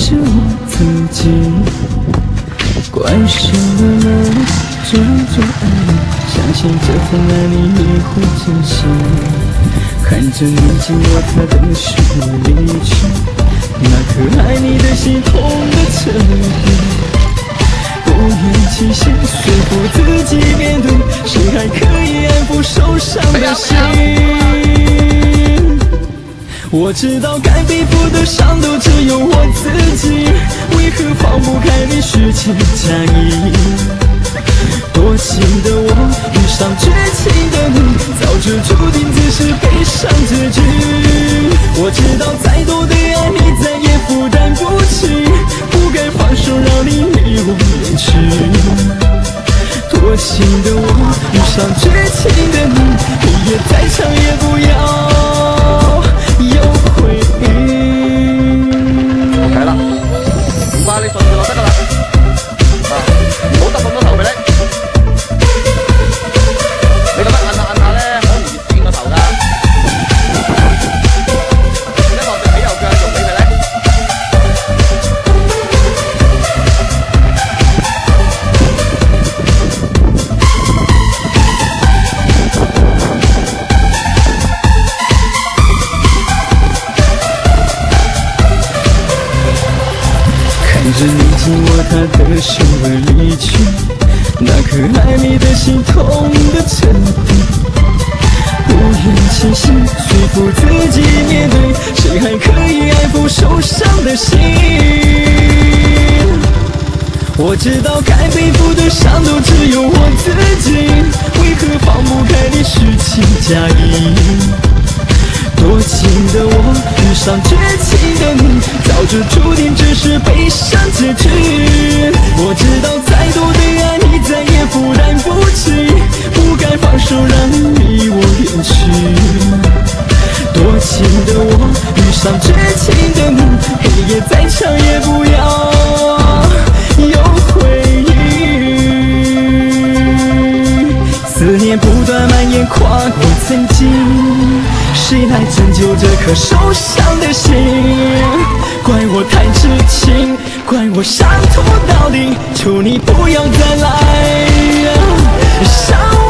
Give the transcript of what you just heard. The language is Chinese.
着我自己。关上了门，装作爱你，相信这份爱你会珍惜。看着你紧握他的手离去，那颗爱你的心痛得彻底。不愿清醒，说服自己面对，谁还可以安抚受伤的心？我知道该背负的伤都只有我自己，为何放不开你虚情假意？多情的我遇上绝情的你，早就注定只是悲伤结局。我知道再多的爱你再也负担不起，不该放手让你离我远去。多情的我遇上绝情的你，黑夜再长也不要有回忆。OK 啦，唔怕你順住落得噶啦，唔好得咁多頭俾你。你咁樣摁下摁下咧，好容易跣個頭㗎。而家落隻起右腳用俾佢咧。看着你紧握他的手而离去，那颗爱你的心痛得彻底。不愿清醒，说服自己面对，谁还可以安抚受伤的心？我知道该背负的伤都只有我自己，为何放不开你虚情假意？多情的我遇上绝情的你，早就注定只是悲伤结局。我知道再多的爱你再也负担不起，不该放手让你离我远去。多情的我遇上绝情的你，黑夜再长也不要有回忆。思念不断蔓延跨过曾经，谁来拯救这颗受伤的心？怪我太痴情，怪我伤透到底，求你不要再来伤我。